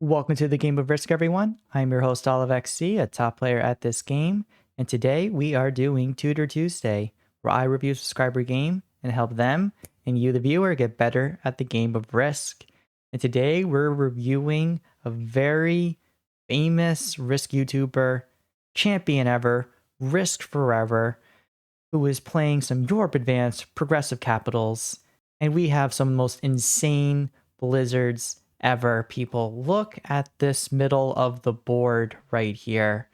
Welcome to the Game of Risk, everyone. I'm your host, OliveXC, a top player at this game, and today we are doing Tutor Tuesday, where I review a subscriber game and help them and you, the viewer, get better at the game of Risk. And today we're reviewing a very famous Risk YouTuber, champion ever, Risk Forever, who is playing some Europe Advanced progressive capitals, and we have some of the most insane blizzards ever. People, look at this middle of the board right here.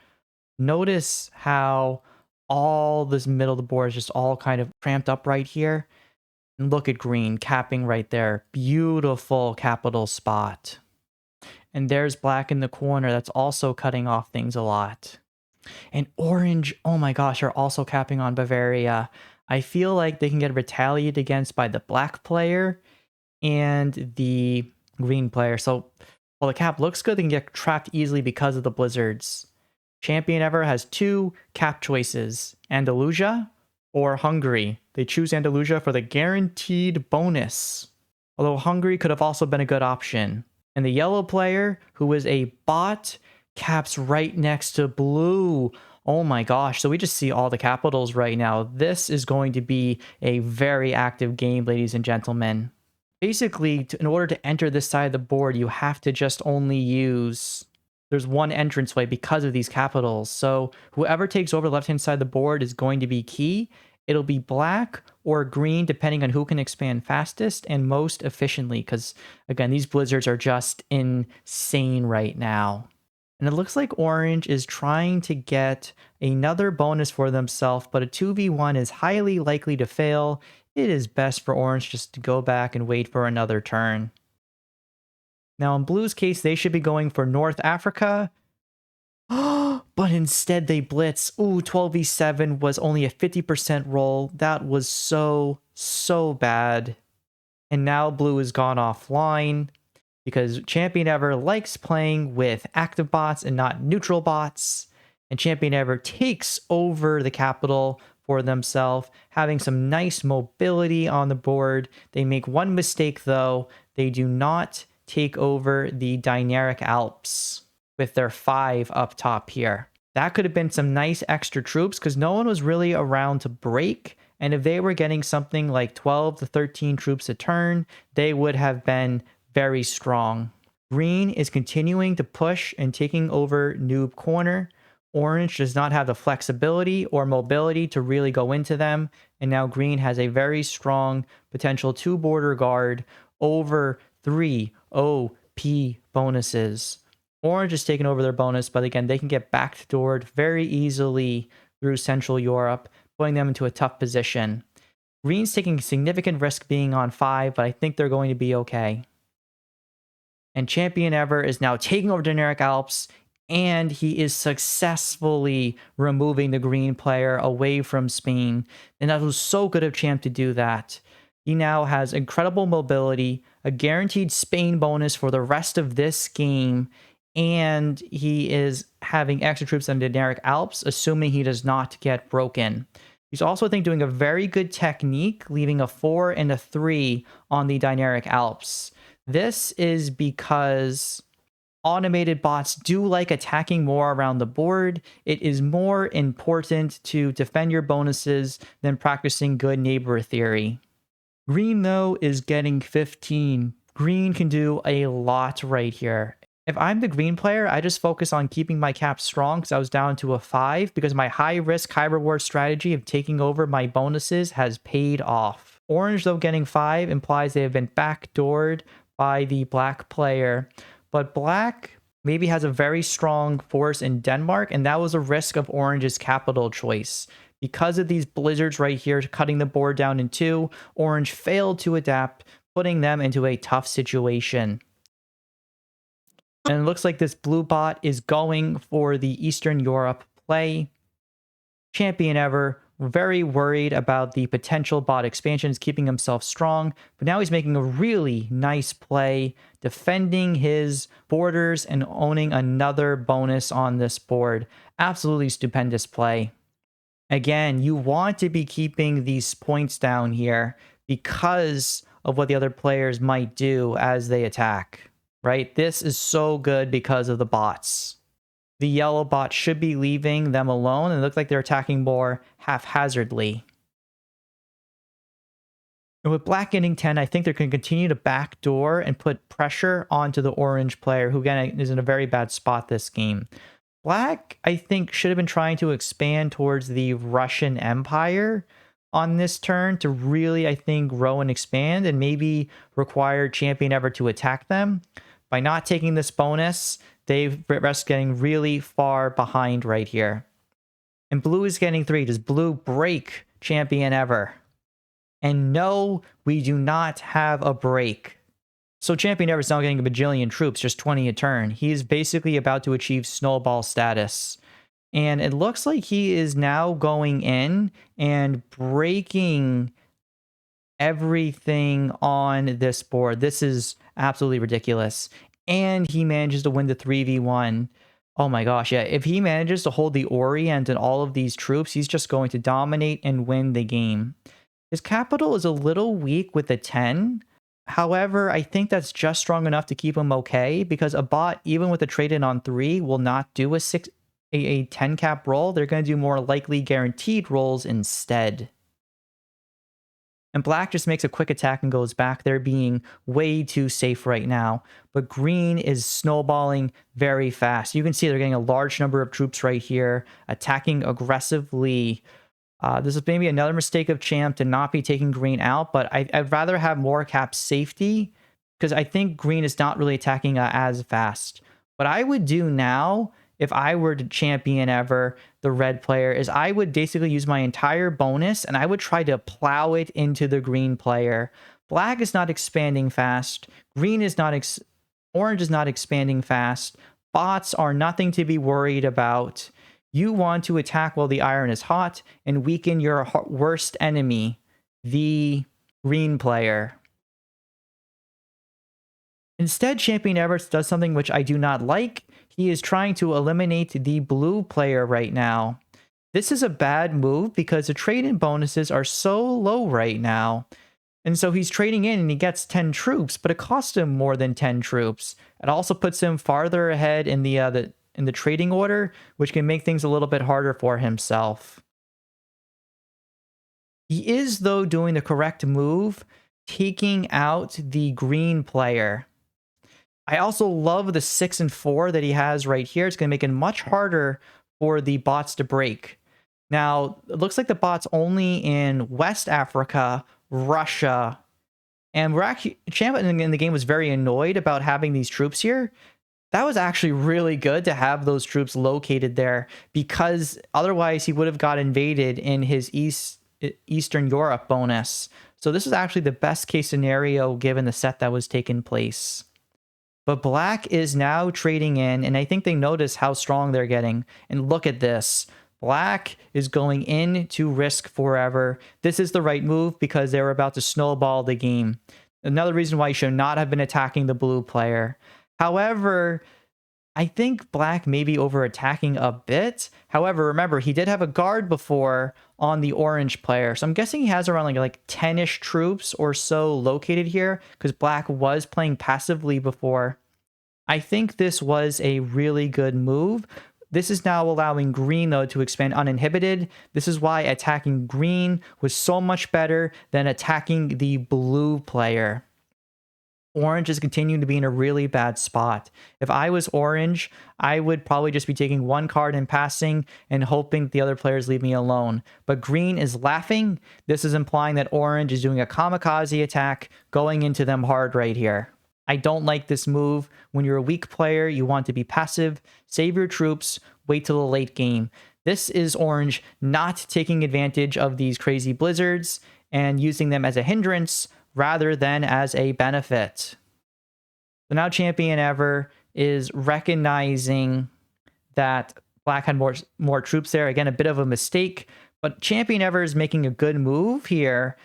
Notice how all this middle of the board is just all kind of cramped up right here. And look at green capping right there. Beautiful capital spot. And there's black in the corner that's also cutting off things a lot. And orange, oh my gosh, are also capping on Bavaria. I feel like they can get retaliated against by the black player and the green player. So while the cap looks good, they can get trapped easily because of the blizzards. Champion ever has two cap choices, Andalusia or Hungary. They choose Andalusia for the guaranteed bonus, although Hungary could have also been a good option. And the yellow player, who is a bot, caps right next to blue. Oh my gosh, so we just see all the capitals right now. This is going to be a very active game, ladies and gentlemen. Basically, in order to enter this side of the board, you have to just only use... There's one entranceway because of these capitals. So whoever takes over the left-hand side of the board is going to be key. It'll be black or green, depending on who can expand fastest and most efficiently. Because, again, these blizzards are just insane right now. And it looks like orange is trying to get another bonus for themselves, but a 2v1 is highly likely to fail. It is best for orange just to go back and wait for another turn. Now, in blue's case, they should be going for North Africa. But instead they blitz. Ooh, 12v7 was only a 50% roll. That was so bad. And now blue has gone offline because Champion Ever likes playing with active bots and not neutral bots. And Champion Ever takes over the capital for themselves, having some nice mobility on the board. They make one mistake, though. They do not take over the Dinaric Alps with their 5 up top here. That could have been some nice extra troops because no one was really around to break. And if they were getting something like 12 to 13 troops a turn, they would have been very strong. Green is continuing to push and taking over noob corner. Orange does not have the flexibility or mobility to really go into them. And now green has a very strong potential 2 border guard over 3 OP bonuses. Orange is taking over their bonus, but again, they can get backdoored very easily through Central Europe, putting them into a tough position. Green's taking significant risk being on 5, but I think they're going to be okay. And Champion Ever is now taking over Dinaric Alps, and he is successfully removing the green player away from Spain. And that was so good of Champ to do that. He now has incredible mobility, a guaranteed Spain bonus for the rest of this game, and he is having extra troops on the Dinaric Alps, assuming he does not get broken. He's also, I think, doing a very good technique, leaving a 4 and a 3 on the Dinaric Alps. This is because automated bots do like attacking more around the board. It is more important to defend your bonuses than practicing good neighbor theory. Green, though, is getting 15. Green can do a lot right here. If I'm the green player, I just focus on keeping my cap strong because I was down to a 5 because my high risk, high reward strategy of taking over my bonuses has paid off. Orange, though, getting 5 implies they have been backdoored by the black player. But black maybe has a very strong force in Denmark, and that was a risk of orange's capital choice. Because of these blizzards right here, cutting the board down in 2, orange failed to adapt, putting them into a tough situation. And it looks like this blue bot is going for the Eastern Europe play. Champion Ever, very worried about the potential bot expansions, keeping himself strong. But now he's making a really nice play, defending his borders and owning another bonus on this board. Absolutely stupendous play. Again, you want to be keeping these points down here because of what the other players might do as they attack. right? This is so good because of the bots. The yellow bot should be leaving them alone, and it looks like they're attacking more haphazardly. And with black getting 10, I think they're going to continue to backdoor and put pressure onto the orange player, who again is in a very bad spot this game. Black, I think, should have been trying to expand towards the Russian Empire on this turn to really, I think, grow and expand and maybe require Champion Ever to attack them. By not taking this bonus, they've risked getting really far behind right here. And blue is getting 3. Does blue break Champion Ever? And no, we do not have a break. So Champion Ever is now getting a bajillion troops, just 20 a turn. He is basically about to achieve snowball status. And it looks like he is now going in and breaking everything on this board. This is absolutely ridiculous. And he manages to win the 3v1. Oh my gosh, yeah. If he manages to hold the Orient and all of these troops, he's just going to dominate and win the game. His capital is a little weak with the 10. However, I think that's just strong enough to keep him okay, because a bot, even with a trade-in on 3, will not do a 10 cap roll. They're going to do more likely guaranteed rolls instead. And black just makes a quick attack and goes back. They're being way too safe right now. But green is snowballing very fast. You can see they're getting a large number of troops right here, attacking aggressively. This is maybe another mistake of Champ to not be taking green out, but I'd rather have more cap safety, because I think green is not really attacking as fast. What I would do now, if I were to Champion Ever the red player, is I would basically use my entire bonus and I would try to plow it into the green player. Black is not expanding fast. Green is not, orange is not expanding fast. Bots are nothing to be worried about. You want to attack while the iron is hot and weaken your worst enemy, the green player. Instead, Champion Everts does something which I do not like. He is trying to eliminate the blue player right now. This is a bad move because the trade-in bonuses are so low right now. And so he's trading in and he gets 10 troops, but it costs him more than 10 troops. It also puts him farther ahead in the trading order, which can make things a little bit harder for himself. He is, though, doing the correct move, taking out the green player. I also love the 6 and 4 that he has right here. It's going to make it much harder for the bots to break. Now, it looks like the bots only in West Africa, Russia, and Champion in the game was very annoyed about having these troops here. That was actually really good to have those troops located there, because otherwise he would have got invaded in his Eastern Europe bonus. So this is actually the best case scenario given the set that was taking place. But black is now trading in, and I think they notice how strong they're getting. And look at this. Black is going in to risk forever. This is the right move because they were about to snowball the game. Another reason why you should not have been attacking the blue player. However, I think black may be over-attacking a bit. However, remember, he did have a guard before on the orange player. So I'm guessing he has around like 10-ish troops or so located here, because black was playing passively before. I think this was a really good move. This is now allowing green, though, to expand uninhibited. This is why attacking green was so much better than attacking the blue player. Orange is continuing to be in a really bad spot. If I was orange, I would probably just be taking one card and passing and hoping the other players leave me alone. But green is laughing. This is implying that orange is doing a kamikaze attack, going into them hard right here. I don't like this move. When you're a weak player, you want to be passive, save your troops, wait till the late game. This is orange not taking advantage of these crazy blizzards and using them as a hindrance rather than as a benefit. So now Champion Ever is recognizing that black had more troops there. Again, a bit of a mistake, but Champion Ever is making a good move here.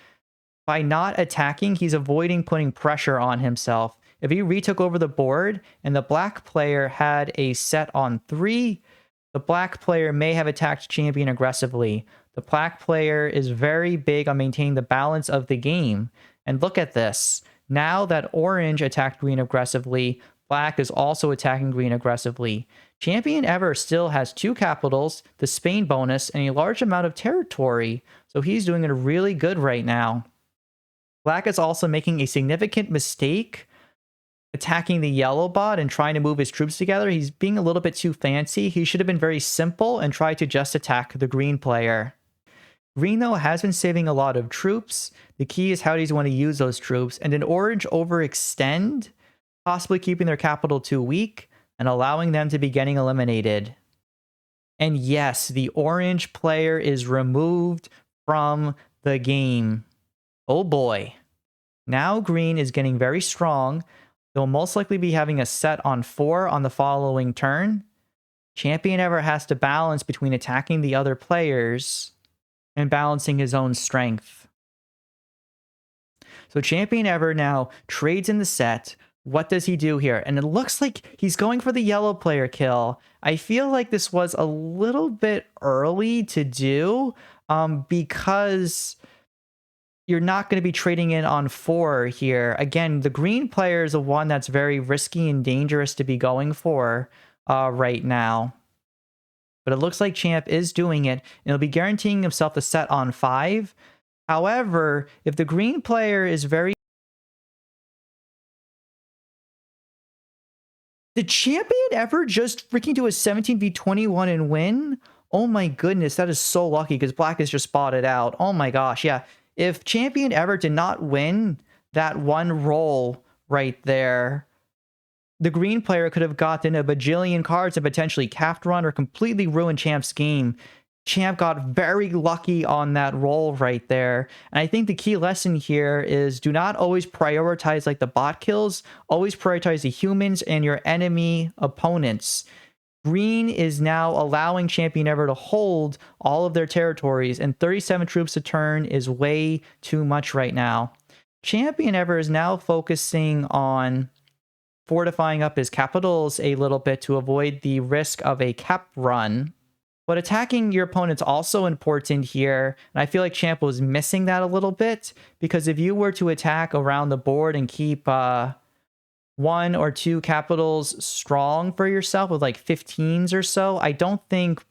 By not attacking, he's avoiding putting pressure on himself. If he retook over the board and the black player had a set on 3, the black player may have attacked Champion aggressively. The black player is very big on maintaining the balance of the game. And look at this. Now that orange attacked green aggressively, Black is also attacking green aggressively. Champion Ever still has 2 capitals, the Spain bonus, and a large amount of territory, so he's doing it really good right now. Black is also making a significant mistake attacking the yellow bot and trying to move his troops together. He's being a little bit too fancy. He should have been very simple and tried to just attack the green player. Green, though, has been saving a lot of troops. The key is how do you want to use those troops. And an orange overextend, possibly keeping their capital too weak and allowing them to be getting eliminated. And yes, the orange player is removed from the game. Oh boy. Now green is getting very strong. They'll most likely be having a set on 4 on the following turn. Champion Ever has to balance between attacking the other players and balancing his own strength. So Champion Ever now trades in the set. What does he do here? And it looks like he's going for the yellow player kill. I feel like this was a little bit early to do because you're not going to be trading in on 4 here. Again, the green player is the one that's very risky and dangerous to be going for right now. But it looks like Champ is doing it, and he'll be guaranteeing himself the set on 5. However, if the green player is very... Did Champion Ever just freaking do a 17v21 and win? Oh my goodness, that is so lucky because Black is just spotted out. Oh my gosh, yeah. If Champion Ever did not win that one roll right there, the green player could have gotten a bajillion cards and potentially capped run or completely ruined Champ's game. Champ got very lucky on that roll right there. And I think the key lesson here is do not always prioritize like the bot kills. Always prioritize the humans and your enemy opponents. Green is now allowing Champion Ever to hold all of their territories, and 37 troops a turn is way too much right now. Champion Ever is now focusing on fortifying up his capitals a little bit to avoid the risk of a cap run. But attacking your opponent's also important here, and I feel like Champ was missing that a little bit, because if you were to attack around the board and keep 1 or 2 capitals strong for yourself with like 15s or so, I don't think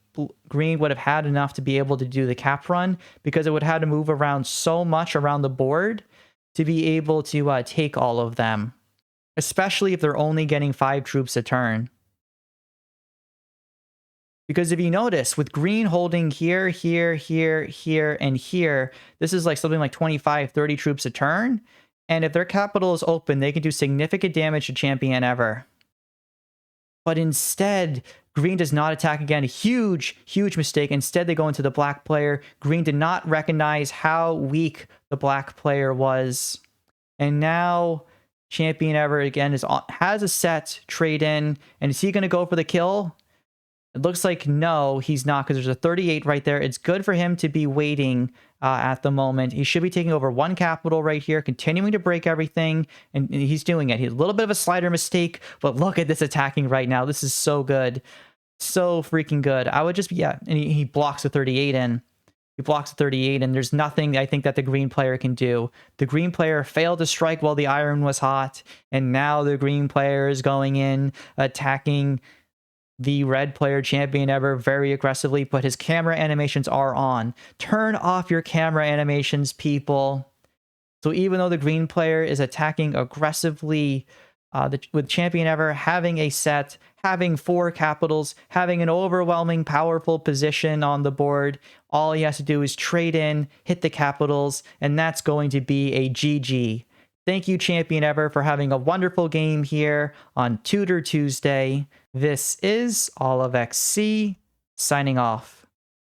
green would have had enough to be able to do the cap run, because it would have to move around so much around the board to be able to take all of them, especially if they're only getting 5 troops a turn. Because if you notice, with green holding here, here, here, here, and here, this is like something like 25, 30 troops a turn. And if their capital is open, they can do significant damage to Champion Ever. But instead, green does not attack again. Huge, huge mistake. Instead, they go into the black player. Green did not recognize how weak the black player was. And now Champion Ever again has a set trade in. And is he going to go for the kill? It looks like no, he's not, because there's a 38 right there. It's good for him to be waiting at the moment. He should be taking over 1 capital right here, continuing to break everything, and he's doing it. He's a little bit of a slider mistake, but look at this attacking right now. This is so good. So freaking good. I would just, yeah, and he blocks the 38 in. He blocks the 38, and there's nothing I think that the green player can do. The green player failed to strike while the iron was hot, and now the green player is going in, attacking the red player Champion Ever very aggressively, but his camera animations are on. Turn off your camera animations, people. So even though the green player is attacking aggressively, with Champion Ever having a set, having 4 capitals, having an overwhelming powerful position on the board, all he has to do is trade in, hit the capitals, and that's going to be a GG. Thank you, Champion Ever, for having a wonderful game here on Tutor Tuesday. This is OliveXC, signing off.